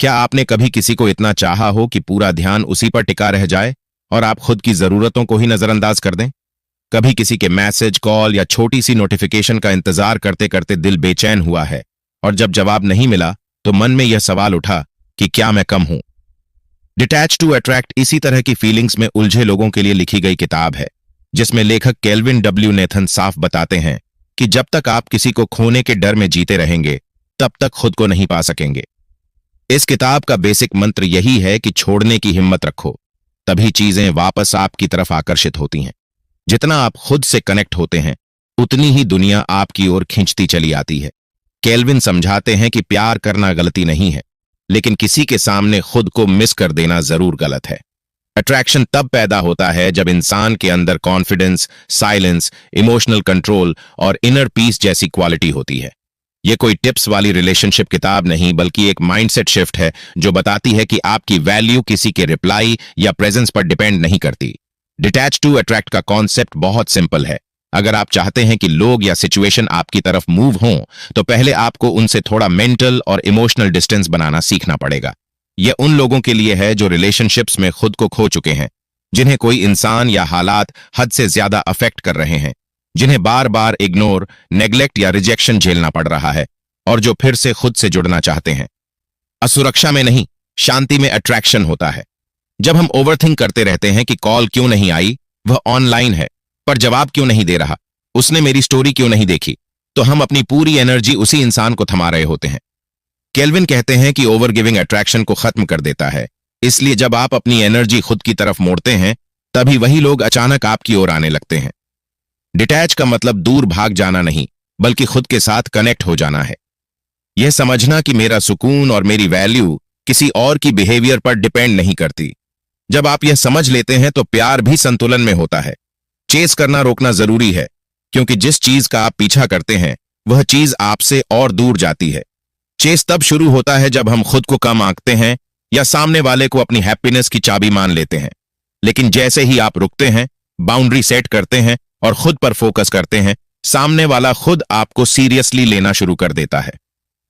क्या आपने कभी किसी को इतना चाहा हो कि पूरा ध्यान उसी पर टिका रह जाए और आप खुद की जरूरतों को ही नजरअंदाज कर दें? कभी किसी के मैसेज, कॉल या छोटी सी नोटिफिकेशन का इंतजार करते करते दिल बेचैन हुआ है और जब जवाब नहीं मिला तो मन में यह सवाल उठा कि क्या मैं कम हूं? डिटैच टू अट्रैक्ट इसी तरह की फीलिंग्स में उलझे लोगों के लिए लिखी गई किताब है, जिसमें लेखक केल्विन डब्ल्यू नेथन साफ बताते हैं कि जब तक आप किसी को खोने के डर में जीते रहेंगे तब तक खुद को नहीं पा सकेंगे। इस किताब का बेसिक मंत्र यही है कि छोड़ने की हिम्मत रखो, तभी चीजें वापस आपकी तरफ आकर्षित होती हैं। जितना आप खुद से कनेक्ट होते हैं उतनी ही दुनिया आपकी ओर खींचती चली आती है। केल्विन समझाते हैं कि प्यार करना गलती नहीं है, लेकिन किसी के सामने खुद को मिस कर देना जरूर गलत है। अट्रैक्शन तब पैदा होता है जब इंसान के अंदर कॉन्फिडेंस, साइलेंस, इमोशनल कंट्रोल और इनर पीस जैसी क्वालिटी होती है। यह कोई टिप्स वाली रिलेशनशिप किताब नहीं, बल्कि एक माइंडसेट शिफ्ट है जो बताती है कि आपकी वैल्यू किसी के रिप्लाई या प्रेजेंस पर डिपेंड नहीं करती। डिटैच टू अट्रैक्ट का कॉन्सेप्ट बहुत सिंपल है। अगर आप चाहते हैं कि लोग या सिचुएशन आपकी तरफ मूव हों, तो पहले आपको उनसे थोड़ा मेंटल और इमोशनल डिस्टेंस बनाना सीखना पड़ेगा। यह उन लोगों के लिए है जो रिलेशनशिप्स में खुद को खो चुके हैं, जिन्हें कोई इंसान या हालात हद से ज्यादा अफेक्ट कर रहे हैं, जिन्हें बार बार इग्नोर, नेग्लेक्ट या रिजेक्शन झेलना पड़ रहा है और जो फिर से खुद से जुड़ना चाहते हैं। असुरक्षा में नहीं, शांति में अट्रैक्शन होता है। जब हम ओवरथिंक करते रहते हैं कि कॉल क्यों नहीं आई, वह ऑनलाइन है पर जवाब क्यों नहीं दे रहा, उसने मेरी स्टोरी क्यों नहीं देखी, तो हम अपनी पूरी एनर्जी उसी इंसान को थमा रहे होते हैं। केल्विन कहते हैं कि ओवर गिविंग अट्रैक्शन को खत्म कर देता है, इसलिए जब आप अपनी एनर्जी खुद की तरफ मोड़ते हैं तभी वही लोग अचानक आपकी ओर आने लगते हैं। डिटैच का मतलब दूर भाग जाना नहीं, बल्कि खुद के साथ कनेक्ट हो जाना है। यह समझना कि मेरा सुकून और मेरी वैल्यू किसी और की बिहेवियर पर डिपेंड नहीं करती। जब आप यह समझ लेते हैं तो प्यार भी संतुलन में होता है। चेस करना रोकना जरूरी है, क्योंकि जिस चीज का आप पीछा करते हैं वह चीज आपसे और दूर जाती है। चेस तब शुरू होता है जब हम खुद को कम आंकते हैं या सामने वाले को अपनी हैप्पीनेस की चाबी मान लेते हैं। लेकिन जैसे ही आप रुकते हैं, बाउंड्री सेट करते हैं और खुद पर फोकस करते हैं, सामने वाला खुद आपको सीरियसली लेना शुरू कर देता है।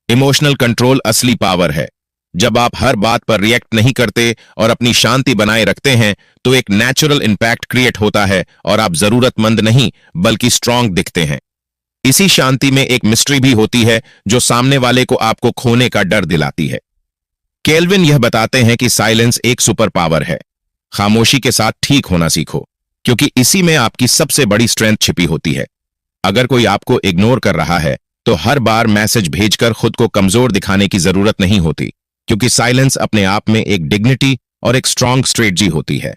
इमोशनल कंट्रोल असली पावर है। जब आप हर बात पर रिएक्ट नहीं करते और अपनी शांति बनाए रखते हैं तो एक नेचुरल इंपैक्ट क्रिएट होता है और आप जरूरतमंद नहीं बल्कि स्ट्रांग दिखते हैं। इसी शांति में एक मिस्ट्री भी होती है जो सामने वाले को आपको खोने का डर दिलाती है। केल्विन यह बताते हैं कि साइलेंस एक सुपर पावर है। खामोशी के साथ ठीक होना सीखो, क्योंकि इसी में आपकी सबसे बड़ी स्ट्रेंथ छिपी होती है। अगर कोई आपको इग्नोर कर रहा है तो हर बार मैसेज भेजकर खुद को कमजोर दिखाने की जरूरत नहीं होती, क्योंकि साइलेंस अपने आप में एक डिग्निटी और एक स्ट्रांग स्ट्रेटजी होती है।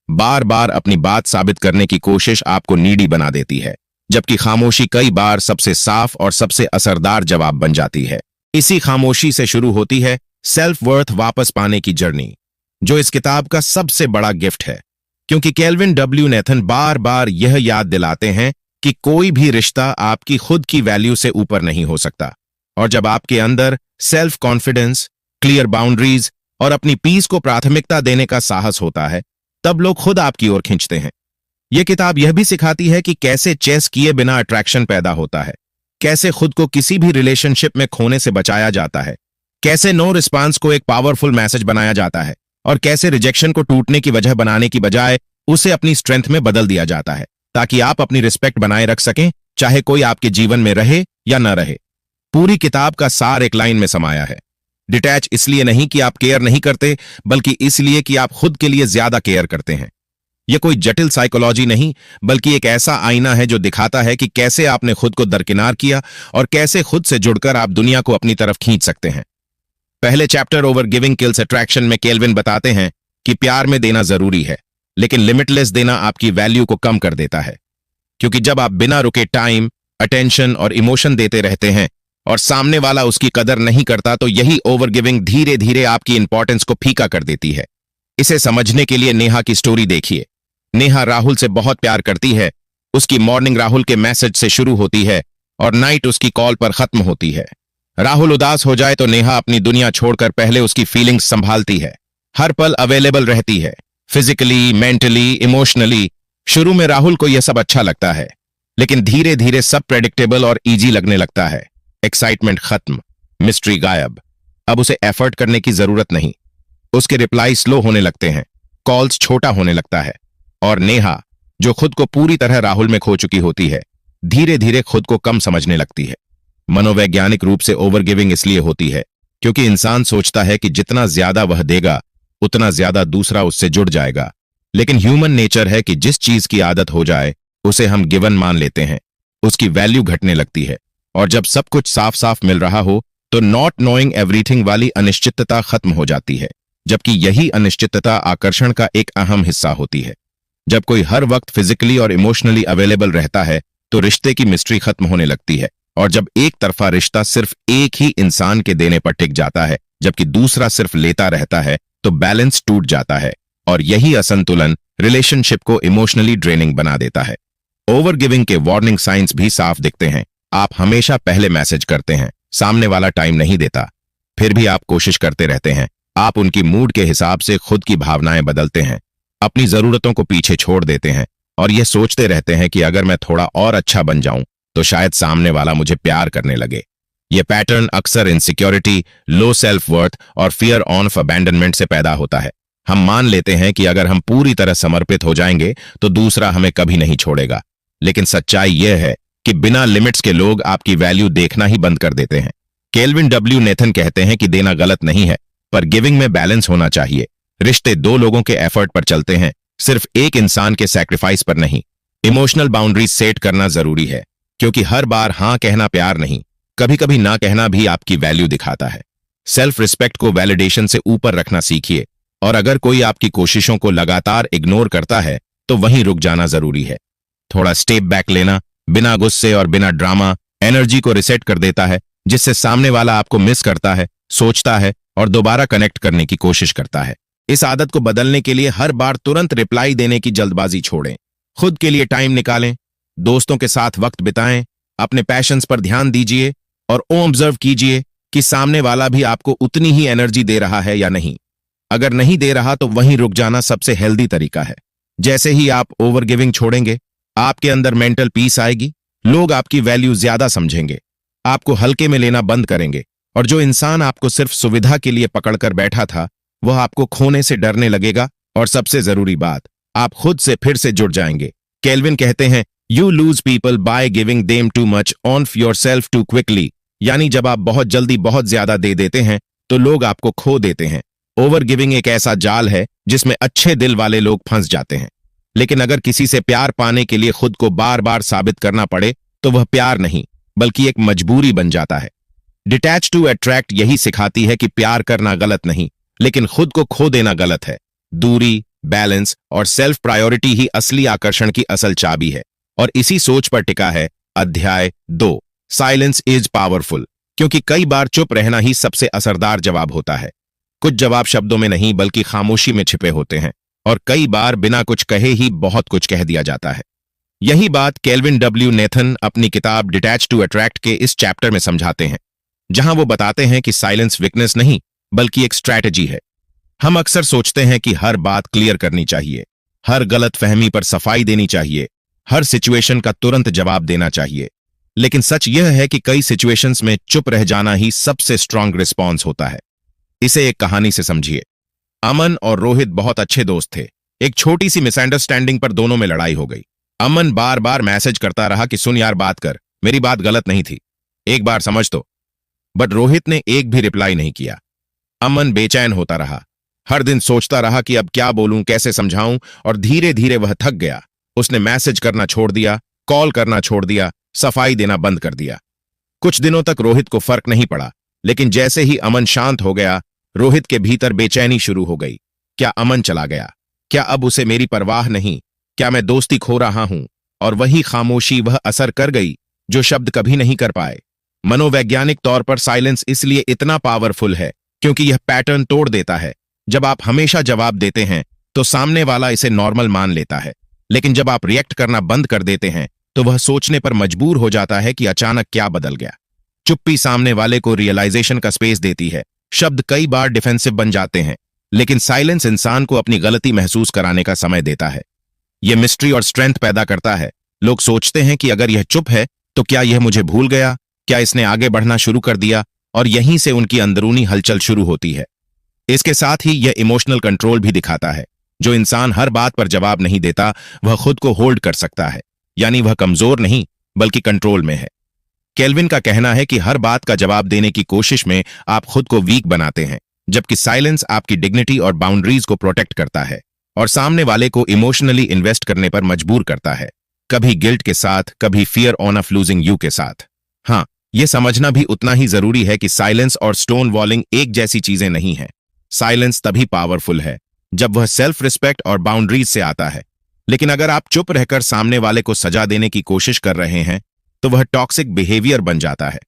बार बार अपनी बात साबित करने की कोशिश आपको नीडी बना देती है, जबकि खामोशी कई बार सबसे साफ और सबसे असरदार जवाब बन जाती है। इसी खामोशी से शुरू होती है सेल्फ वर्थ वापस पाने की जर्नी, जो इस किताब का सबसे बड़ा गिफ्ट है। क्योंकि केल्विन डब्ल्यू नेथन बार बार यह याद दिलाते हैं कि कोई भी रिश्ता आपकी खुद की वैल्यू से ऊपर नहीं हो सकता, और जब आपके अंदर सेल्फ कॉन्फिडेंस, क्लियर बाउंड्रीज और अपनी पीस को प्राथमिकता देने का साहस होता है, तब लोग खुद आपकी ओर खींचते हैं। यह किताब यह भी सिखाती है कि कैसे चेस किए बिना अट्रैक्शन पैदा होता है, कैसे खुद को किसी भी रिलेशनशिप में खोने से बचाया जाता है, कैसे नो रिस्पांस को एक पावरफुल मैसेज बनाया जाता है, और कैसे रिजेक्शन को टूटने की वजह बनाने की बजाय उसे अपनी स्ट्रेंथ में बदल दिया जाता है, ताकि आप अपनी रिस्पेक्ट बनाए रख सकें, चाहे कोई आपके जीवन में रहे या न रहे। पूरी किताब का सार एक लाइन में समाया है। डिटैच इसलिए नहीं कि आप केयर नहीं करते, बल्कि इसलिए कि आप खुद के लिए ज्यादा केयर करते हैं। यह कोई जटिल साइकोलॉजी नहीं, बल्कि एक ऐसा आईना है जो दिखाता है कि कैसे आपने खुद को दरकिनार किया और कैसे खुद से जुड़कर आप दुनिया को अपनी तरफ खींच सकते हैं। पहले chapter over giving kills attraction में केल्विन बताते हैं कि प्यार में देना जरूरी है, लेकिन लिमिटलेस देना आपकी वैल्यू को कम कर देता है। क्योंकि जब आप बिना रुके टाइम, अटेंशन और इमोशन देते रहते हैं और सामने वाला उसकी कदर नहीं करता, तो यही ओवर गिविंग धीरे धीरे आपकी इंपॉर्टेंस को फीका कर देती है। इसे समझने के लिए नेहा की स्टोरी देखिए। नेहा राहुल से बहुत प्यार करती है। उसकी मॉर्निंग राहुल के मैसेज से शुरू होती है और नाइट उसकी कॉल पर खत्म होती है। राहुल उदास हो जाए तो नेहा अपनी दुनिया छोड़कर पहले उसकी फीलिंग्स संभालती है। हर पल अवेलेबल रहती है, फिजिकली, मेंटली, इमोशनली। शुरू में राहुल को यह सब अच्छा लगता है, लेकिन धीरे धीरे सब प्रेडिक्टेबल और इजी लगने लगता है। एक्साइटमेंट खत्म, मिस्ट्री गायब। अब उसे एफर्ट करने की जरूरत नहीं। उसके रिप्लाई स्लो होने लगते हैं, कॉल्स छोटा होने लगता है, और नेहा, जो खुद को पूरी तरह राहुल में खो चुकी होती है, धीरे धीरे खुद को कम समझने लगती है। मनोवैज्ञानिक रूप से ओवर गिविंग इसलिए होती है क्योंकि इंसान सोचता है कि जितना ज्यादा वह देगा उतना ज्यादा दूसरा उससे जुड़ जाएगा। लेकिन ह्यूमन नेचर है कि जिस चीज की आदत हो जाए उसे हम गिवन मान लेते हैं, उसकी वैल्यू घटने लगती है। और जब सब कुछ साफ साफ मिल रहा हो तो नॉट नोइंग एवरीथिंग वाली अनिश्चितता खत्म हो जाती है, जबकि यही अनिश्चितता आकर्षण का एक अहम हिस्सा होती है। जब कोई हर वक्त फिजिकली और इमोशनली अवेलेबल रहता है तो रिश्ते की मिस्ट्री खत्म होने लगती है, और जब एक तरफा रिश्ता सिर्फ एक ही इंसान के देने पर टिक जाता है जबकि दूसरा सिर्फ लेता रहता है तो बैलेंस टूट जाता है, और यही असंतुलन रिलेशनशिप को इमोशनली ड्रेनिंग बना देता है। ओवर गिविंग के वार्निंग साइंस भी साफ दिखते हैं। आप हमेशा पहले मैसेज करते हैं, सामने वाला टाइम नहीं देता, फिर भी आप कोशिश करते रहते हैं। आप उनकी मूड के हिसाब से खुद की भावनाएं बदलते हैं, अपनी जरूरतों को पीछे छोड़ देते हैं, और यह सोचते रहते हैं कि अगर मैं थोड़ा और अच्छा बन जाऊं तो शायद सामने वाला मुझे प्यार करने लगे। यह पैटर्न अक्सर इनसिक्योरिटी, लो सेल्फ वर्थ और फियर ऑफ अबैंडनमेंट से पैदा होता है। हम मान लेते हैं कि अगर हम पूरी तरह समर्पित हो जाएंगे तो दूसरा हमें कभी नहीं छोड़ेगा, लेकिन सच्चाई यह है कि बिना लिमिट्स के लोग आपकी वैल्यू देखना ही बंद कर देते हैं। केल्विन डब्ल्यू नेथन कहते हैं कि देना गलत नहीं है, पर गिविंग में बैलेंस होना चाहिए। रिश्ते दो लोगों के एफर्ट पर चलते हैं, सिर्फ एक इंसान के सैक्रिफाइस पर नहीं। इमोशनल बाउंड्रीज सेट करना जरूरी है, क्योंकि हर बार हां कहना प्यार नहीं, कभी कभी ना कहना भी आपकी वैल्यू दिखाता है। सेल्फ रिस्पेक्ट को वैलिडेशन से ऊपर रखना सीखिए, और अगर कोई आपकी कोशिशों को लगातार इग्नोर करता है तो वहीं रुक जाना जरूरी है। थोड़ा स्टेप बैक लेना, बिना गुस्से और बिना ड्रामा, एनर्जी को रिसेट कर देता है, जिससे सामने वाला आपको मिस करता है, सोचता है और दोबारा कनेक्ट करने की कोशिश करता है। इस आदत को बदलने के लिए हर बार तुरंत रिप्लाई देने की जल्दबाजी छोड़ें, खुद के लिए टाइम निकालें, दोस्तों के साथ वक्त बिताएं, अपने पैशंस पर ध्यान दीजिए और ऑब्जर्व कीजिए कि सामने वाला भी आपको उतनी ही एनर्जी दे रहा है या नहीं। अगर नहीं दे रहा तो वहीं रुक जाना सबसे हेल्दी तरीका है। जैसे ही आप ओवर गिविंग छोड़ेंगे, आपके अंदर मेंटल पीस आएगी, लोग आपकी वैल्यू ज्यादा समझेंगे, आपको हल्के में लेना बंद करेंगे, और जो इंसान आपको सिर्फ सुविधा के लिए पकड़कर बैठा था वह आपको खोने से डरने लगेगा, और सबसे जरूरी बात, आप खुद से फिर से जुड़ जाएंगे। केल्विन कहते हैं, you lose people by giving them too much of yourself too quickly, यानी जब आप बहुत जल्दी बहुत ज्यादा दे देते हैं तो लोग आपको खो देते हैं। ओवर गिविंग एक ऐसा जाल है जिसमें अच्छे दिल वाले लोग फंस जाते हैं, लेकिन अगर किसी से प्यार पाने के लिए खुद को बार बार साबित करना पड़े तो वह प्यार नहीं बल्कि एक मजबूरी बन जाता है। डिटैच टू अट्रैक्ट यही सिखाती है कि प्यार करना गलत नहीं, लेकिन खुद को खो देना गलत है। दूरी, बैलेंस और सेल्फ प्रायोरिटी ही असली आकर्षण की असल चाबी है, और इसी सोच पर टिका है अध्याय 2, साइलेंस इज पावरफुल, क्योंकि कई बार चुप रहना ही सबसे असरदार जवाब होता है। कुछ जवाब शब्दों में नहीं बल्कि खामोशी में छिपे होते हैं, और कई बार बिना कुछ कहे ही बहुत कुछ कह दिया जाता है। यही बात केल्विन डब्ल्यू नेथन अपनी किताब डिटैच टू अट्रैक्ट के इस चैप्टर में समझाते हैं, जहां वो बताते हैं कि साइलेंस वीकनेस नहीं बल्कि एक स्ट्रैटेजी है। हम अक्सर सोचते हैं कि हर बात क्लियर करनी चाहिए, हर गलत फहमी पर सफाई देनी चाहिए, हर सिचुएशन का तुरंत जवाब देना चाहिए, लेकिन सच यह है कि कई सिचुएशंस में चुप रह जाना ही सबसे स्ट्रांग रिस्पॉन्स होता है। इसे एक कहानी से समझिए। अमन और रोहित बहुत अच्छे दोस्त थे। एक छोटी सी मिसअंडरस्टैंडिंग पर दोनों में लड़ाई हो गई। अमन बार बार मैसेज करता रहा कि सुन यार, बात कर, मेरी बात गलत नहीं थी, एक बार समझ तो। बट रोहित ने एक भी रिप्लाई नहीं किया। अमन बेचैन होता रहा, हर दिन सोचता रहा कि अब क्या बोलूं, कैसे समझाऊं, और धीरे धीरे वह थक गया। उसने मैसेज करना छोड़ दिया, कॉल करना छोड़ दिया, सफाई देना बंद कर दिया। कुछ दिनों तक रोहित को फर्क नहीं पड़ा, लेकिन जैसे ही अमन शांत हो गया, रोहित के भीतर बेचैनी शुरू हो गई। क्या अमन चला गया? क्या अब उसे मेरी परवाह नहीं? क्या मैं दोस्ती खो रहा हूं? और वही खामोशी, वह असर कर गई जो शब्द कभी नहीं कर पाए। मनोवैज्ञानिक तौर पर साइलेंस इसलिए इतना पावरफुल है क्योंकि यह पैटर्न तोड़ देता है। जब आप हमेशा जवाब देते हैं तो सामने वाला इसे नॉर्मल मान लेता है, लेकिन जब आप रिएक्ट करना बंद कर देते हैं तो वह सोचने पर मजबूर हो जाता है कि अचानक क्या बदल गया। चुप्पी सामने वाले को रियलाइजेशन का स्पेस देती है। शब्द कई बार डिफेंसिव बन जाते हैं, लेकिन साइलेंस इंसान को अपनी गलती महसूस कराने का समय देता है। यह मिस्ट्री और स्ट्रेंथ पैदा करता है। लोग सोचते हैं कि अगर यह चुप है तो क्या यह मुझे भूल गया, क्या इसने आगे बढ़ना शुरू कर दिया, और यहीं से उनकी अंदरूनी हलचल शुरू होती है। इसके साथ ही यह इमोशनल कंट्रोल भी दिखाता है। जो इंसान हर बात पर जवाब नहीं देता, वह खुद को होल्ड कर सकता है, यानी वह कमजोर नहीं बल्कि कंट्रोल में है। केल्विन का कहना है कि हर बात का जवाब देने की कोशिश में आप खुद को वीक बनाते हैं, जबकि साइलेंस आपकी डिग्निटी और बाउंड्रीज को प्रोटेक्ट करता है और सामने वाले को इमोशनली इन्वेस्ट करने पर मजबूर करता है, कभी गिल्ट के साथ, कभी फियर ऑफ लूजिंग यू के साथ। हाँ, यह समझना भी उतना ही जरूरी है कि साइलेंस और स्टोन वॉलिंग एक जैसी चीजें नहीं है। साइलेंस तभी पावरफुल है जब वह सेल्फ रिस्पेक्ट और बाउंड्रीज से आता है, लेकिन अगर आप चुप रहकर सामने वाले को सजा देने की कोशिश कर रहे हैं तो वह टॉक्सिक बिहेवियर बन जाता है।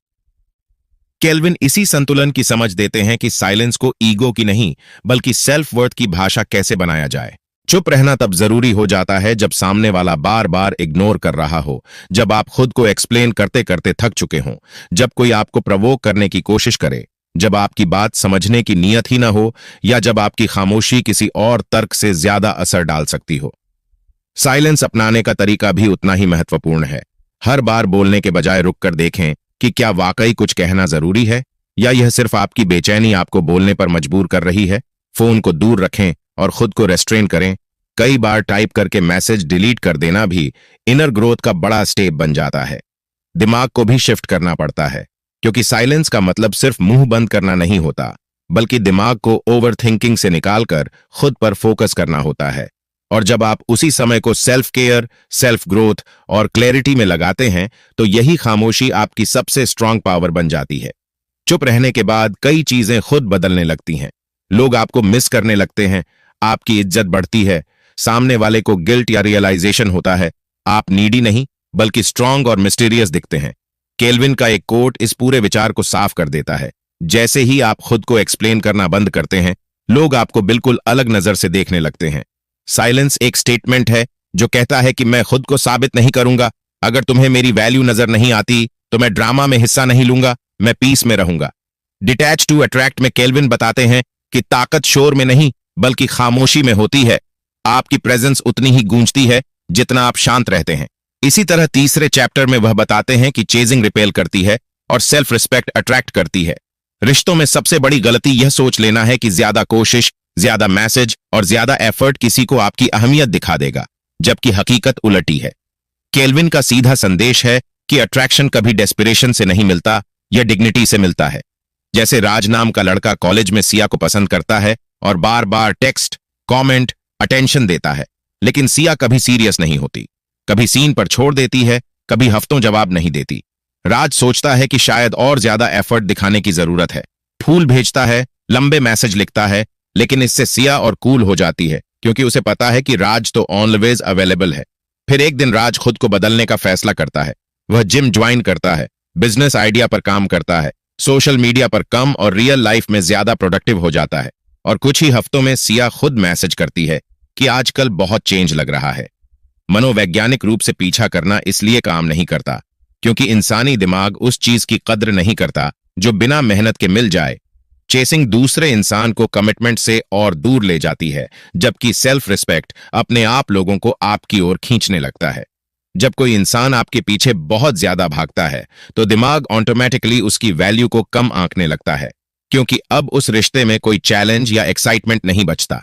केल्विन इसी संतुलन की समझ देते हैं कि साइलेंस को ईगो की नहीं बल्कि सेल्फ वर्थ की भाषा कैसे बनाया जाए। चुप रहना तब जरूरी हो जाता है जब सामने वाला बार बार इग्नोर कर रहा हो, जब आप खुद को एक्सप्लेन करते करते थक चुके हों, जब कोई आपको प्रवोक करने की कोशिश करे, जब आपकी बात समझने की नीयत ही न हो, या जब आपकी खामोशी किसी और तर्क से ज्यादा असर डाल सकती हो। साइलेंस अपनाने का तरीका भी उतना ही महत्वपूर्ण है। हर बार बोलने के बजाय रुककर देखें कि क्या वाकई कुछ कहना जरूरी है या यह सिर्फ आपकी बेचैनी आपको बोलने पर मजबूर कर रही है। फोन को दूर रखें और खुद को रेस्ट्रेन करें। कई बार टाइप करके मैसेज डिलीट कर देना भी इनर ग्रोथ का बड़ा स्टेप बन जाता है। दिमाग को भी शिफ्ट करना पड़ता है, क्योंकि साइलेंस का मतलब सिर्फ मुंह बंद करना नहीं होता, बल्कि दिमाग को ओवर थिंकिंग से निकालकर खुद पर फोकस करना होता है। और जब आप उसी समय को सेल्फ केयर, सेल्फ ग्रोथ और क्लैरिटी में लगाते हैं, तो यही खामोशी आपकी सबसे स्ट्रांग पावर बन जाती है। चुप रहने के बाद कई चीजें खुद बदलने लगती हैं। लोग आपको मिस करने लगते हैं, आपकी इज्जत बढ़ती है, सामने वाले को गिल्ट या रियलाइजेशन होता है आप नीडी नहीं बल्कि स्ट्रांग और मिस्टीरियस दिखते हैं। केल्विन का एक कोट इस पूरे विचार को साफ कर देता है। जैसे ही आप खुद को एक्सप्लेन करना बंद करते हैं, लोग आपको बिल्कुल अलग नजर से देखने लगते हैं। साइलेंस एक स्टेटमेंट है जो कहता है कि मैं खुद को साबित नहीं करूंगा। अगर तुम्हें मेरी वैल्यू नजर नहीं आती तो मैं ड्रामा में हिस्सा नहीं लूंगा, मैं पीस में रहूंगा। डिटैच टू अट्रैक्ट में केल्विन बताते हैं कि ताकत शोर में नहीं बल्कि खामोशी में होती है। आपकी प्रेजेंस उतनी ही गूंजती है जितना आप शांत रहते हैं। इसी तरह तीसरे चैप्टर में वह बताते हैं कि चेजिंग रिपेल करती है और सेल्फ रिस्पेक्ट अट्रैक्ट करती है। रिश्तों में सबसे बड़ी गलती यह सोच लेना है कि ज्यादा कोशिश, ज्यादा मैसेज और ज्यादा एफर्ट किसी को आपकी अहमियत दिखा देगा, जबकि हकीकत उलटी है। केल्विन का सीधा संदेश है कि अट्रैक्शन कभी डेस्पिरेशन से नहीं मिलता, यह डिग्निटी से मिलता है। जैसे राज नाम का लड़का कॉलेज में सिया को पसंद करता है और बार बार टेक्स्ट, कमेंट, अटेंशन देता है, लेकिन सिया कभी सीरियस नहीं होती, कभी सीन पर छोड़ देती है, कभी हफ्तों जवाब नहीं देती। राज सोचता है कि शायद और ज्यादा एफर्ट दिखाने की जरूरत है, फूल भेजता है, लंबे मैसेज लिखता है, लेकिन इससे सिया और कूल हो जाती है क्योंकि उसे पता है कि राज तो ऑलवेज अवेलेबल है। फिर एक दिन राज खुद को बदलने का फैसला करता है। वह जिम ज्वाइन करता है, बिजनेस आइडिया पर काम करता है, सोशल मीडिया पर कम और रियल लाइफ में ज्यादा प्रोडक्टिव हो जाता है। और कुछ ही हफ्तों में सिया खुद मैसेज करती है कि आजकल बहुत चेंज लग रहा है। मनोवैज्ञानिक रूप से पीछा करना इसलिए काम नहीं करता क्योंकि इंसानी दिमाग उस चीज की कद्र नहीं करता जो बिना मेहनत के मिल जाए। चेसिंग दूसरे इंसान को कमिटमेंट से और दूर ले जाती है, जबकि सेल्फ रिस्पेक्ट अपने आप लोगों को आपकी ओर खींचने लगता है। जब कोई इंसान आपके पीछे बहुत ज्यादा भागता है तो दिमाग ऑटोमेटिकली उसकी वैल्यू को कम आंकने लगता है, क्योंकि अब उस रिश्ते में कोई चैलेंज या एक्साइटमेंट नहीं बचता।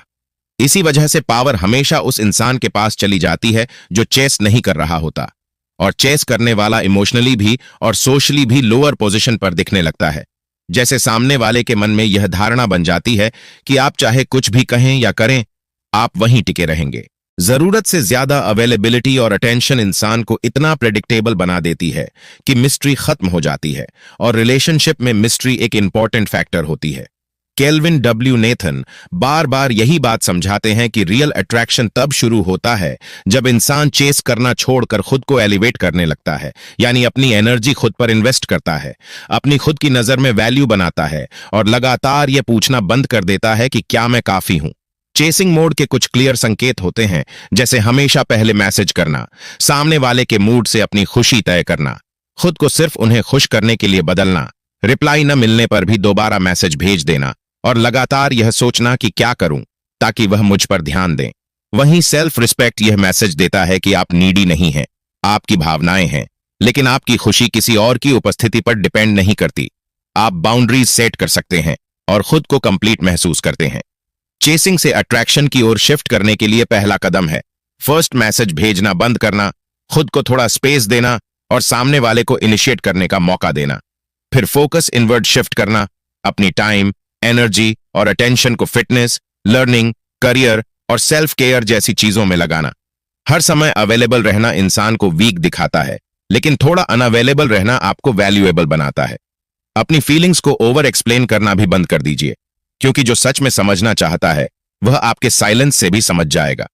इसी वजह से पावर हमेशा उस इंसान के पास चली जाती है जो चेस नहीं कर रहा होता, और चेस करने वाला इमोशनली भी और सोशली भी लोअर पोजीशन पर दिखने लगता है। जैसे सामने वाले के मन में यह धारणा बन जाती है कि आप चाहे कुछ भी कहें या करें, आप वहीं टिके रहेंगे। जरूरत से ज्यादा अवेलेबिलिटी और अटेंशन इंसान को इतना प्रेडिक्टेबल बना देती है कि मिस्ट्री खत्म हो जाती है, और रिलेशनशिप में मिस्ट्री एक इंपॉर्टेंट फैक्टर होती है। केल्विन डब्ल्यू नेथन बार बार यही बात समझाते हैं कि रियल अट्रैक्शन तब शुरू होता है जब इंसान चेस करना छोड़कर खुद को एलिवेट करने लगता है, यानी अपनी एनर्जी खुद पर इन्वेस्ट करता है, अपनी खुद की नजर में वैल्यू बनाता है और लगातार यह पूछना बंद कर देता है कि क्या मैं काफी हूं। चेसिंग मोड के कुछ क्लियर संकेत होते हैं, जैसे हमेशा पहले मैसेज करना, सामने वाले के मूड से अपनी खुशी तय करना, खुद को सिर्फ उन्हें खुश करने के लिए बदलना, रिप्लाई न मिलने पर भी दोबारा मैसेज भेज देना, और लगातार यह सोचना कि क्या करूं ताकि वह मुझ पर ध्यान दें। वहीं सेल्फ रिस्पेक्ट यह मैसेज देता है कि आप नीडी नहीं हैं, आपकी भावनाएं हैं, लेकिन आपकी खुशी किसी और की उपस्थिति पर डिपेंड नहीं करती। आप बाउंड्रीज सेट कर सकते हैं और खुद को कंप्लीट महसूस करते हैं। चेसिंग से अट्रैक्शन की ओर शिफ्ट करने के लिए पहला कदम है फर्स्ट मैसेज भेजना बंद करना, खुद को थोड़ा स्पेस देना और सामने वाले को इनिशिएट करने का मौका देना। फिर फोकस इनवर्ड शिफ्ट करना, अपनी टाइम, एनर्जी और अटेंशन को फिटनेस, लर्निंग, करियर और सेल्फ केयर जैसी चीजों में लगाना। हर समय अवेलेबल रहना इंसान को वीक दिखाता है, लेकिन थोड़ा अनअवेलेबल रहना आपको वैल्यूएबल बनाता है। अपनी फीलिंग्स को ओवर एक्सप्लेन करना भी बंद कर दीजिए, क्योंकि जो सच में समझना चाहता है वह आपके साइलेंस से भी समझ जाएगा।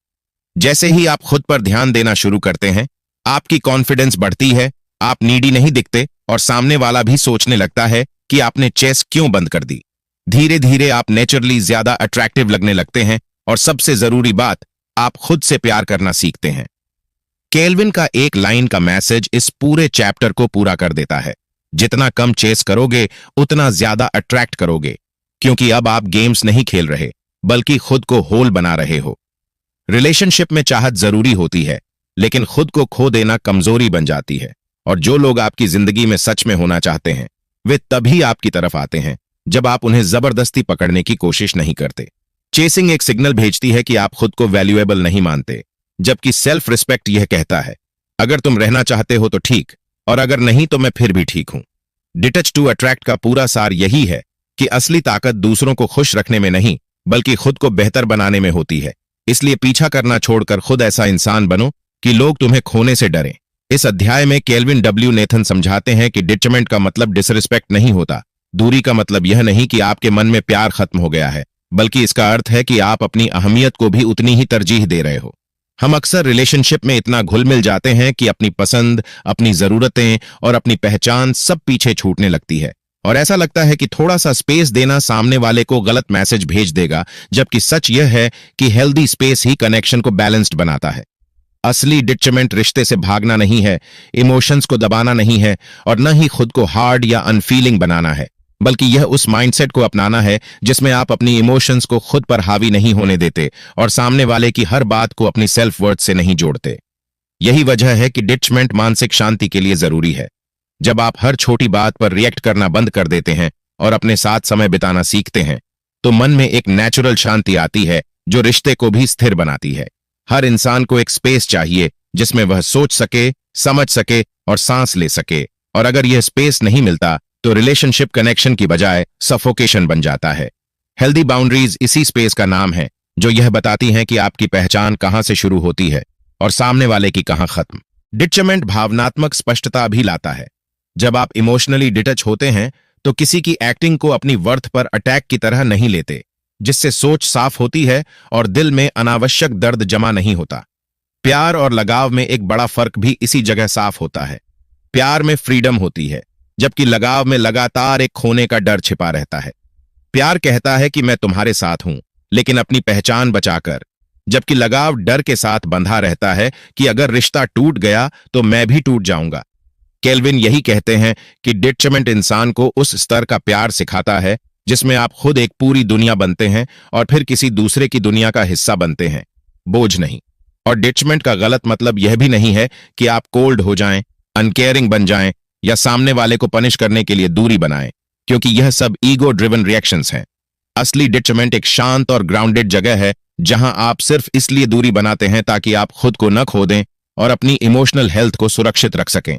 जैसे ही आप खुद पर ध्यान देना शुरू करते हैं, आपकी कॉन्फिडेंस बढ़ती है, आप नीडी नहीं दिखते और सामने वाला भी सोचने लगता है कि आपने चेस क्यों बंद कर दी। धीरे धीरे आप नेचुरली ज्यादा अट्रैक्टिव लगने लगते हैं और सबसे जरूरी बात, आप खुद से प्यार करना सीखते हैं। केल्विन का एक लाइन का मैसेज इस पूरे चैप्टर को पूरा कर देता है। जितना कम चेस करोगे उतना ज्यादा अट्रैक्ट करोगे, क्योंकि अब आप गेम्स नहीं खेल रहे बल्कि खुद को होल बना रहे हो। रिलेशनशिप में चाहत जरूरी होती है, लेकिन खुद को खो देना कमजोरी बन जाती है। और जो लोग आपकी जिंदगी में सच में होना चाहते हैं वे तभी आपकी तरफ आते हैं जब आप उन्हें जबरदस्ती पकड़ने की कोशिश नहीं करते। चेसिंग एक सिग्नल भेजती है कि आप खुद को वैल्यूएबल नहीं मानते, जबकि सेल्फ रिस्पेक्ट यह कहता है अगर तुम रहना चाहते हो तो ठीक, और अगर नहीं तो मैं फिर भी ठीक हूं। डिटच टू अट्रैक्ट का पूरा सार यही है कि असली ताकत दूसरों को खुश रखने में नहीं बल्कि खुद को बेहतर बनाने में होती है। इसलिए पीछा करना छोड़कर खुद ऐसा इंसान बनो कि लोग तुम्हें खोने से डरें। इस अध्याय में केल्विन डब्ल्यू नेथन समझाते हैं कि डिटचमेंट का मतलब डिसरिस्पेक्ट नहीं होता। दूरी का मतलब यह नहीं कि आपके मन में प्यार खत्म हो गया है, बल्कि इसका अर्थ है कि आप अपनी अहमियत को भी उतनी ही तरजीह दे रहे हो। हम अक्सर रिलेशनशिप में इतना घुल मिल जाते हैं कि अपनी पसंद, अपनी जरूरतें और अपनी पहचान सब पीछे छूटने लगती है, और ऐसा लगता है कि थोड़ा सा स्पेस देना सामने वाले को गलत मैसेज भेज देगा, जबकि सच यह है कि हेल्दी स्पेस ही कनेक्शन को बैलेंस्ड बनाता है। असली डिटचमेंट रिश्ते से भागना नहीं है, इमोशंस को दबाना नहीं है और न ही खुद को हार्ड या अनफीलिंग बनाना है, बल्कि यह उस माइंडसेट को अपनाना है जिसमें आप अपनी इमोशंस को खुद पर हावी नहीं होने देते और सामने वाले की हर बात को अपनी सेल्फ वर्थ से नहीं जोड़ते। यही वजह है कि डिटचमेंट मानसिक शांति के लिए जरूरी है। जब आप हर छोटी बात पर रिएक्ट करना बंद कर देते हैं और अपने साथ समय बिताना सीखते हैं, तो मन में एक नेचुरल शांति आती है जो रिश्ते को भी स्थिर बनाती है। हर इंसान को एक स्पेस चाहिए जिसमें वह सोच सके, समझ सके और सांस ले सके, और अगर यह स्पेस नहीं मिलता तो रिलेशनशिप कनेक्शन की बजाय सफोकेशन बन जाता है। हेल्दी बाउंड्रीज इसी स्पेस का नाम है जो यह बताती हैं कि आपकी पहचान कहां से शुरू होती है और सामने वाले की कहां खत्म। डिटचमेंट भावनात्मक स्पष्टता भी लाता है। जब आप इमोशनली डिटच होते हैं तो किसी की एक्टिंग को अपनी वर्थ पर अटैक की तरह नहीं लेते, जिससे सोच साफ होती है और दिल में अनावश्यक दर्द जमा नहीं होता। प्यार और लगाव में एक बड़ा फर्क भी इसी जगह साफ होता है। प्यार में फ्रीडम होती है, जबकि लगाव में लगातार एक खोने का डर छिपा रहता है। प्यार कहता है कि मैं तुम्हारे साथ हूं, लेकिन अपनी पहचान बचाकर, जबकि लगाव डर के साथ बंधा रहता है कि अगर रिश्ता टूट गया तो मैं भी टूट जाऊंगा। केल्विन यही कहते हैं कि डिटचमेंट इंसान को उस स्तर का प्यार सिखाता है जिसमें आप खुद एक पूरी दुनिया बनते हैं और फिर किसी दूसरे की दुनिया का हिस्सा बनते हैं, बोझ नहीं। और डिटचमेंट का गलत मतलब यह भी नहीं है कि आप कोल्ड हो जाएं, अनकेयरिंग बन जाएं या सामने वाले को पनिश करने के लिए दूरी बनाएं, क्योंकि यह सब ईगो ड्रिवन रिएक्शंस हैं। असली डिटचमेंट एक शांत और ग्राउंडेड जगह है जहां आप सिर्फ इसलिए दूरी बनाते हैं ताकि आप खुद को न खो दें और अपनी इमोशनल हेल्थ को सुरक्षित रख सकें।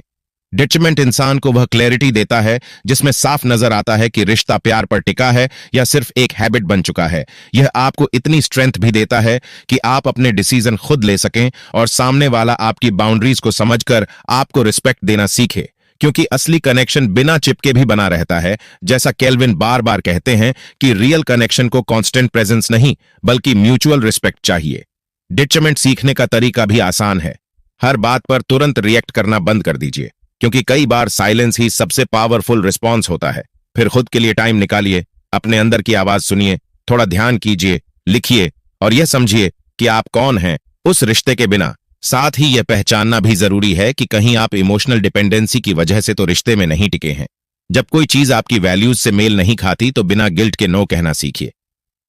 डिटचमेंट इंसान को वह क्लैरिटी देता है जिसमें साफ नजर आता है कि रिश्ता प्यार पर टिका है या सिर्फ एक हैबिट बन चुका है। यह आपको इतनी स्ट्रेंथ भी देता है कि आप अपने डिसीजन खुद ले सकें और सामने वाला आपकी बाउंड्रीज को समझकर आपको रिस्पेक्ट देना सीखे, क्योंकि असली कनेक्शन बिना चिपके भी बना रहता है। जैसा केल्विन बार बार कहते हैं कि रियल कनेक्शन को कांस्टेंट प्रेजेंस नहीं बल्कि म्यूचुअल रिस्पेक्ट चाहिए। डिटचमेंट सीखने का तरीका भी आसान है। हर बात पर तुरंत रिएक्ट करना बंद कर दीजिए, क्योंकि कई बार साइलेंस ही सबसे पावरफुल रिस्पॉन्स होता है। फिर खुद के लिए टाइम निकालिए, अपने अंदर की आवाज सुनिए, थोड़ा ध्यान कीजिए, लिखिए और यह समझिए कि आप कौन हैं उस रिश्ते के बिना। साथ ही यह पहचानना भी जरूरी है कि कहीं आप इमोशनल डिपेंडेंसी की वजह से तो रिश्ते में नहीं टिके हैं। जब कोई चीज आपकी वैल्यूज से मेल नहीं खाती तो बिना गिल्ट के नो कहना सीखिए।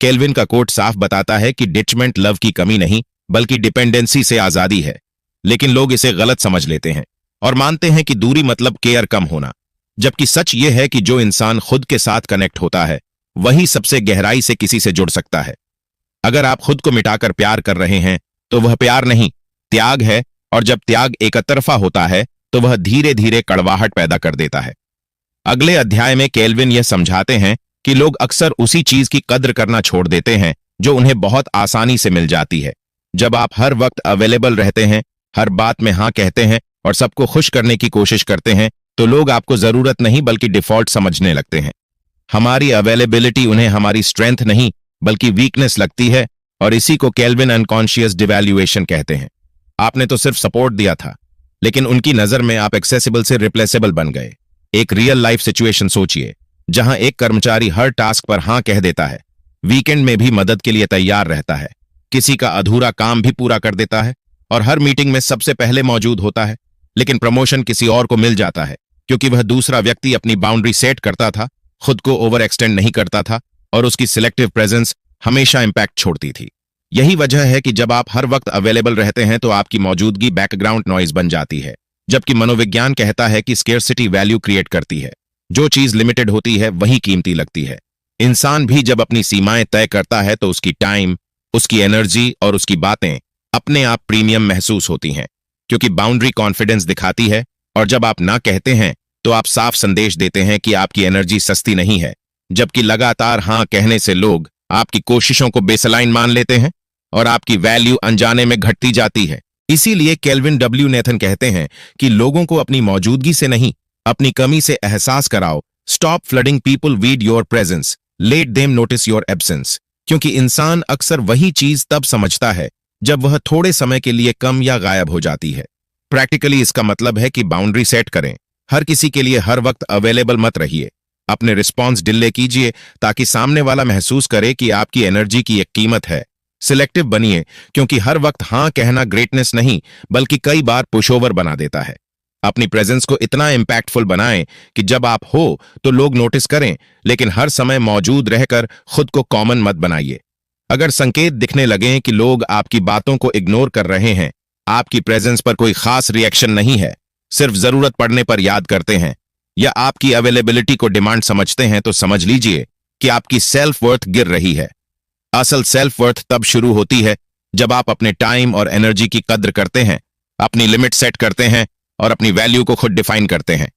केल्विन का कोट साफ बताता है कि डिटचमेंट लव की कमी नहीं बल्कि डिपेंडेंसी से आजादी है, लेकिन लोग इसे गलत समझ लेते हैं और मानते हैं कि दूरी मतलब केयर कम होना। जबकि सच ये है कि जो इंसान खुद के साथ कनेक्ट होता है वही सबसे गहराई से किसी से जुड़ सकता है। अगर आप खुद को मिटाकर प्यार कर रहे हैं तो वह प्यार नहीं, त्याग है, और जब त्याग एकतरफा होता है तो वह धीरे धीरे कड़वाहट पैदा कर देता है। अगले अध्याय में केल्विन यह समझाते हैं कि लोग अक्सर उसी चीज की कद्र करना छोड़ देते हैं जो उन्हें बहुत आसानी से मिल जाती है। जब आप हर वक्त अवेलेबल रहते हैं, हर बात में हां कहते हैं और सबको खुश करने की कोशिश करते हैं, तो लोग आपको जरूरत नहीं बल्कि डिफॉल्ट समझने लगते हैं। हमारी अवेलेबिलिटी उन्हें हमारी स्ट्रेंथ नहीं बल्कि वीकनेस लगती है, और इसी को केल्विन अनकॉन्शियस डिवैल्यूएशन कहते हैं। आपने तो सिर्फ सपोर्ट दिया था, लेकिन उनकी नजर में आप एक्सेसिबल से रिप्लेसेबल बन गए। एक रियल लाइफ सिचुएशन सोचिए, जहां एक कर्मचारी हर टास्क पर हां कह देता है, वीकेंड में भी मदद के लिए तैयार रहता है, किसी का अधूरा काम भी पूरा कर देता है और हर मीटिंग में सबसे पहले मौजूद होता है, लेकिन प्रमोशन किसी और को मिल जाता है क्योंकि वह दूसरा व्यक्ति अपनी बाउंड्री सेट करता था, खुद को ओवर एक्सटेंड नहीं करता था, और उसकी सिलेक्टिव प्रेजेंस हमेशा इंपैक्ट छोड़ती थी। यही वजह है कि जब आप हर वक्त अवेलेबल रहते हैं तो आपकी मौजूदगी बैकग्राउंड नॉइज बन जाती है, जबकि मनोविज्ञान कहता है कि स्केर्सिटी वैल्यू क्रिएट करती है। जो चीज लिमिटेड होती है वही कीमती लगती है। इंसान भी जब अपनी सीमाएं तय करता है तो उसकी टाइम, उसकी एनर्जी और उसकी बातें अपने आप प्रीमियम महसूस होती हैं, क्योंकि बाउंड्री कॉन्फिडेंस दिखाती है, और जब आप ना कहते हैं तो आप साफ संदेश देते हैं कि आपकी एनर्जी सस्ती नहीं है, जबकि लगातार हां कहने से लोग आपकी कोशिशों को बेसलाइन मान लेते हैं और आपकी वैल्यू अनजाने में घटती जाती है। इसीलिए केल्विन डब्ल्यू नेथन कहते हैं कि लोगों को अपनी मौजूदगी से नहीं, अपनी कमी से एहसास कराओ। Stop flooding people with your presence, let them notice your absence. क्योंकि इंसान अक्सर वही चीज तब समझता है जब वह थोड़े समय के लिए कम या गायब हो जाती है। प्रैक्टिकली इसका मतलब है कि बाउंड्री सेट करें, हर किसी के लिए हर वक्त अवेलेबल मत रहिए, अपने रिस्पॉन्स डिले कीजिए ताकि सामने वाला महसूस करे कि आपकी एनर्जी की एक कीमत है। सिलेक्टिव बनिए, क्योंकि हर वक्त हां कहना ग्रेटनेस नहीं बल्कि कई बार पुशओवर बना देता है। अपनी प्रेजेंस को इतना इंपैक्टफुल बनाएं कि जब आप हो तो लोग नोटिस करें, लेकिन हर समय मौजूद रहकर खुद को कॉमन मत बनाइए। अगर संकेत दिखने लगे कि लोग आपकी बातों को इग्नोर कर रहे हैं, आपकी प्रेजेंस पर कोई खास रिएक्शन नहीं है, सिर्फ जरूरत पड़ने पर याद करते हैं, या आपकी अवेलेबिलिटी को डिमांड समझते हैं, तो समझ लीजिए कि आपकी सेल्फ वर्थ गिर रही है। असल सेल्फ वर्थ तब शुरू होती है जब आप अपने टाइम और एनर्जी की कद्र करते हैं, अपनी लिमिट सेट करते हैं और अपनी वैल्यू को खुद डिफाइन करते हैं।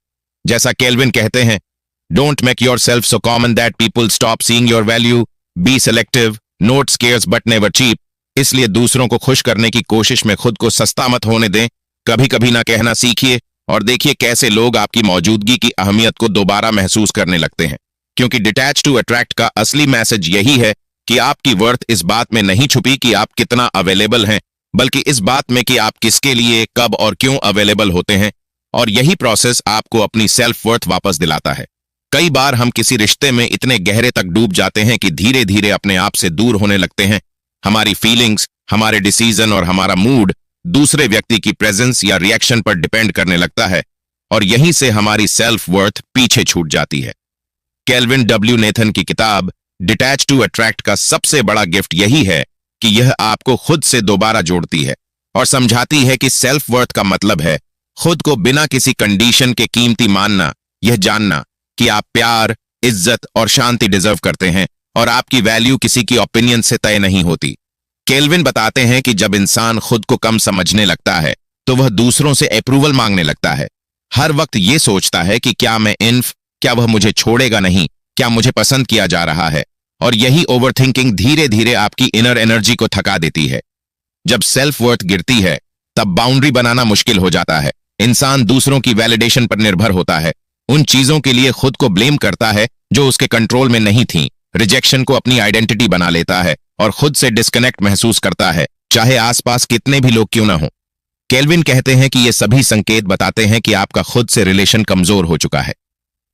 जैसा केल्विन कहते हैं, don't make yourself so common that people stop seeing your value, be selective, not scarce but never cheap. इसलिए दूसरों को खुश करने की कोशिश में खुद को सस्ता मत होने दें। कभी कभी ना कहना सीखिए और देखिए कैसे लोग आपकी मौजूदगी की अहमियत को दोबारा महसूस करने लगते हैं। क्योंकि डिटैच टू अट्रैक्ट का असली मैसेज यही है कि आपकी वर्थ इस बात में नहीं छुपी कि आप कितना अवेलेबल हैं, बल्कि इस बात में कि आप किसके लिए, कब और क्यों अवेलेबल होते हैं। और यही प्रोसेस आपको अपनी सेल्फ वर्थ वापस दिलाता है। कई बार हम किसी रिश्ते में इतने गहरे तक डूब जाते हैं कि धीरे धीरे अपने आप से दूर होने लगते हैं। हमारी फीलिंग्स, हमारे डिसीजन और हमारा मूड दूसरे व्यक्ति की प्रेजेंस या रिएक्शन पर डिपेंड करने लगता है, और यहीं से हमारी सेल्फ वर्थ पीछे छूट जाती है। केल्विन डब्ल्यू नेथन की किताब डिटैच टू अट्रैक्ट का सबसे बड़ा गिफ्ट यही है कि यह आपको खुद से दोबारा जोड़ती है और समझाती है कि सेल्फ वर्थ का मतलब है खुद को बिना किसी कंडीशन के कीमती मानना, यह जानना कि आप प्यार, इज्जत और शांति डिजर्व करते हैं और आपकी वैल्यू किसी की ओपिनियन से तय नहीं होती। केल्विन बताते हैं कि जब इंसान खुद को कम समझने लगता है तो वह दूसरों से अप्रूवल मांगने लगता है। हर वक्त ये सोचता है कि क्या मैं इन्फ, क्या वह मुझे छोड़ेगा नहीं, क्या मुझे पसंद किया जा रहा है, और यही ओवरथिंकिंग धीरे धीरे आपकी इनर एनर्जी को थका देती है। जब सेल्फ वर्थ गिरती है तब बाउंड्री बनाना मुश्किल हो जाता है। इंसान दूसरों की वैलिडेशन पर निर्भर होता है, उन चीजों के लिए खुद को ब्लेम करता है जो उसके कंट्रोल में नहीं थी, रिजेक्शन को अपनी आइडेंटिटी बना लेता है और खुद से डिस्कनेक्ट महसूस करता है, चाहे आसपास कितने भी लोग क्यों ना हो। केल्विन कहते हैं कि ये सभी संकेत बताते हैं कि आपका खुद से रिलेशन कमजोर हो चुका है।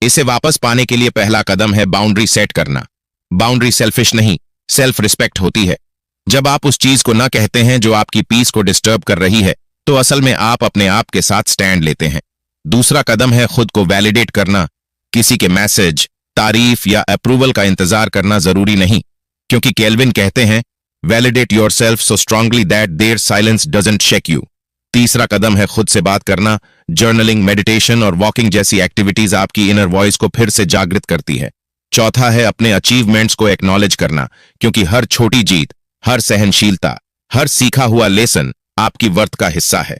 इसे वापस पाने के लिए पहला कदम है बाउंड्री सेट करना। बाउंड्री सेल्फिश नहीं, सेल्फ रिस्पेक्ट होती है। जब आप उस चीज को ना कहते हैं जो आपकी पीस को डिस्टर्ब कर रही है, तो असल में आप अपने आप के साथ स्टैंड लेते हैं। दूसरा कदम है खुद को वैलिडेट करना। किसी के मैसेज, तारीफ या अप्रूवल का इंतजार करना जरूरी नहीं, क्योंकि केल्विन कहते हैं, validate yourself so strongly that their silence doesn't shake you. तीसरा कदम है खुद से बात करना। जर्नलिंग, मेडिटेशन और वॉकिंग जैसी एक्टिविटीज आपकी इनर वॉइस को फिर से जागृत करती है। चौथा है अपने अचीवमेंट्स को एक्नॉलेज करना, क्योंकि हर छोटी जीत, हर सहनशीलता, हर सीखा हुआ लेसन आपकी वर्थ का हिस्सा है।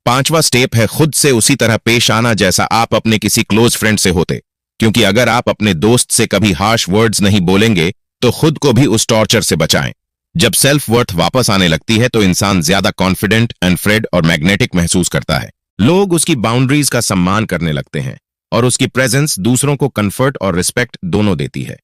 पांचवा स्टेप है खुद से उसी तरह पेश आना जैसा आप अपने किसी क्लोज फ्रेंड से होते, क्योंकि अगर आप अपने दोस्त से कभी हार्श वर्ड्स नहीं बोलेंगे तो खुद को भी उस टॉर्चर से बचाएं। जब सेल्फ वर्थ वापस आने लगती है तो इंसान ज्यादा कॉन्फिडेंट, अनफ्रेड और मैग्नेटिक महसूस करता है। लोग उसकी बाउंड्रीज का सम्मान करने लगते हैं और उसकी प्रेजेंस दूसरों को कंफर्ट और रिस्पेक्ट दोनों देती है।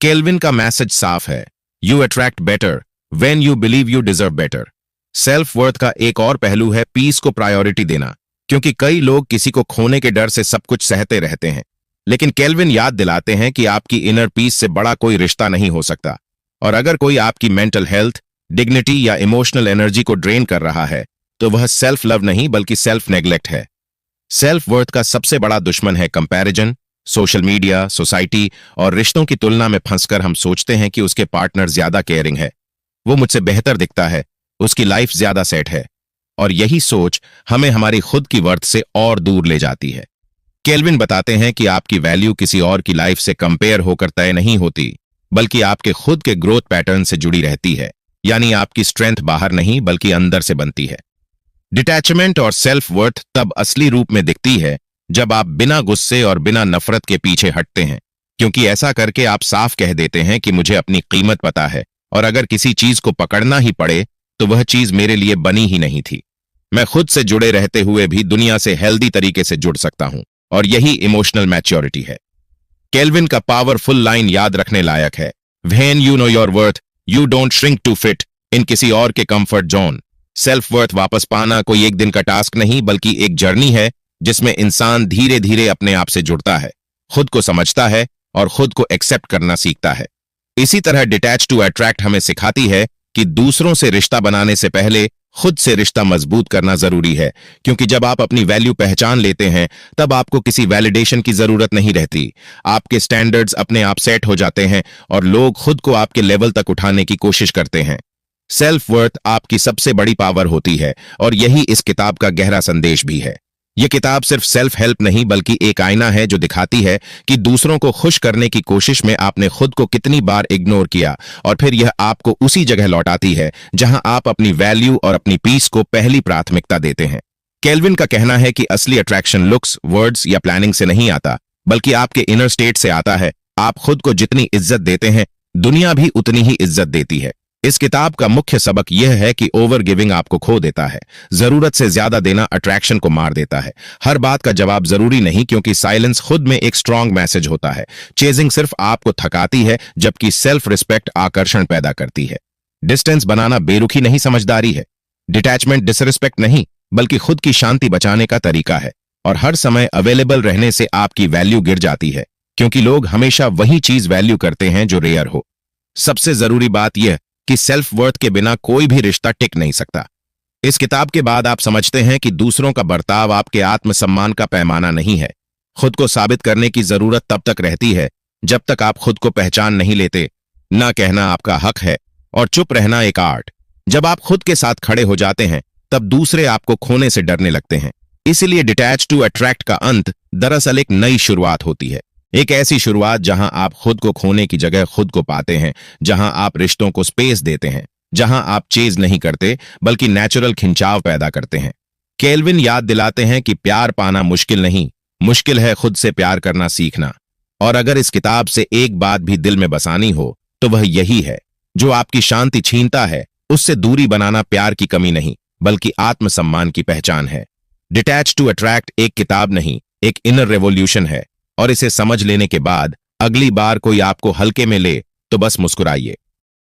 केल्विन का मैसेज साफ है, you attract better when you believe you deserve better. Self worth का एक और पहलू है पीस को प्रायोरिटी देना, क्योंकि कई लोग किसी को खोने के डर से सब कुछ सहते रहते हैं, लेकिन केल्विन याद दिलाते हैं कि आपकी इनर पीस से बड़ा कोई रिश्ता नहीं हो सकता। और अगर कोई आपकी मेंटल हेल्थ, डिग्निटी या इमोशनल एनर्जी को ड्रेन कर रहा है तो वह सेल्फ लव नहीं बल्कि सेल्फ नेग्लेक्ट है। सेल्फ वर्थ का सबसे बड़ा दुश्मन है कंपैरिजन। सोशल मीडिया, सोसाइटी और रिश्तों की तुलना में फंसकर हम सोचते हैं कि उसके पार्टनर ज्यादा केयरिंग है, वो मुझसे बेहतर दिखता है, उसकी लाइफ ज्यादा सेट है, और यही सोच हमें हमारी खुद की वर्थ से और दूर ले जाती है। केल्विन बताते हैं कि आपकी वैल्यू किसी और की लाइफ से कंपेयर होकर तय नहीं होती, बल्कि आपके खुद के ग्रोथ पैटर्न से जुड़ी रहती है। यानी आपकी स्ट्रेंथ बाहर नहीं बल्कि अंदर से बनती है। डिटैचमेंट और सेल्फ वर्थ तब असली रूप में दिखती है जब आप बिना गुस्से और बिना नफरत के पीछे हटते हैं, क्योंकि ऐसा करके आप साफ कह देते हैं कि मुझे अपनी कीमत पता है और अगर किसी चीज को पकड़ना ही पड़े तो वह चीज मेरे लिए बनी ही नहीं थी। मैं खुद से जुड़े रहते हुए भी दुनिया से हेल्दी तरीके से जुड़ सकता हूं, और यही इमोशनल मैच्योरिटी है। केल्विन का पावरफुल लाइन याद रखने लायक है, when you know your worth you don't shrink to fit in किसी और के कंफर्ट जोन। सेल्फ वर्थ वापस पाना कोई एक दिन का टास्क नहीं बल्कि एक जर्नी है जिसमें इंसान धीरे धीरे अपने आप से जुड़ता है, खुद को समझता है और खुद को एक्सेप्ट करना सीखता है। इसी तरह डिटैच टू अट्रैक्ट हमें सिखाती है कि दूसरों से रिश्ता बनाने से पहले खुद से रिश्ता मजबूत करना जरूरी है, क्योंकि जब आप अपनी वैल्यू पहचान लेते हैं तब आपको किसी वैलिडेशन की जरूरत नहीं रहती। आपके स्टैंडर्ड्स अपने आप सेट हो जाते हैं और लोग खुद को आपके लेवल तक उठाने की कोशिश करते हैं। सेल्फ वर्थ आपकी सबसे बड़ी पावर होती है और यही इस किताब का गहरा संदेश भी है। यह किताब सिर्फ सेल्फ हेल्प नहीं बल्कि एक आईना है जो दिखाती है कि दूसरों को खुश करने की कोशिश में आपने खुद को कितनी बार इग्नोर किया, और फिर यह आपको उसी जगह लौटाती है जहां आप अपनी वैल्यू और अपनी पीस को पहली प्राथमिकता देते हैं। केल्विन का कहना है कि असली अट्रैक्शन लुक्स, वर्ड्स या प्लानिंग से नहीं आता बल्कि आपके इनर स्टेट से आता है। आप खुद को जितनी इज्जत देते हैं दुनिया भी उतनी ही इज्जत देती है। इस किताब का मुख्य सबक यह है कि ओवर गिविंग आपको खो देता है, जरूरत से ज्यादा देना अट्रैक्शन को मार देता है। हर बात का जवाब जरूरी नहीं, क्योंकि साइलेंस खुद में एक स्ट्रांग मैसेज होता है। चेजिंग सिर्फ आपको थकाती है जबकि सेल्फ रिस्पेक्ट आकर्षण पैदा करती है। डिस्टेंस बनाना बेरुखी नहीं, समझदारी है। डिटैचमेंट डिसरिस्पेक्ट नहीं बल्कि खुद की शांति बचाने का तरीका है। और हर समय अवेलेबल रहने से आपकी वैल्यू गिर जाती है, क्योंकि लोग हमेशा वही चीज वैल्यू करते हैं जो रेयर हो। सबसे जरूरी बात यह कि सेल्फ वर्थ के बिना कोई भी रिश्ता टिक नहीं सकता। इस किताब के बाद आप समझते हैं कि दूसरों का बर्ताव आपके आत्मसम्मान का पैमाना नहीं है। खुद को साबित करने की जरूरत तब तक रहती है जब तक आप खुद को पहचान नहीं लेते। ना कहना आपका हक है और चुप रहना एक आर्ट। जब आप खुद के साथ खड़े हो जाते हैं तब दूसरे आपको खोने से डरने लगते हैं। इसीलिए डिटैच टू अट्रैक्ट का अंत दरअसल एक नई शुरुआत होती है। एक ऐसी शुरुआत जहां आप खुद को खोने की जगह खुद को पाते हैं, जहां आप रिश्तों को स्पेस देते हैं, जहां आप चेज नहीं करते बल्कि नेचुरल खिंचाव पैदा करते हैं। केल्विन याद दिलाते हैं कि प्यार पाना मुश्किल नहीं, मुश्किल है खुद से प्यार करना सीखना। और अगर इस किताब से एक बात भी दिल में बसानी हो तो वह यही है, जो आपकी शांति छीनता है उससे दूरी बनाना प्यार की कमी नहीं बल्कि आत्मसम्मान की पहचान है। डिटैच टू अट्रैक्ट एक किताब नहीं, एक इनर रेवोल्यूशन है, और इसे समझ लेने के बाद अगली बार कोई आपको हल्के में ले तो बस मुस्कुराइए।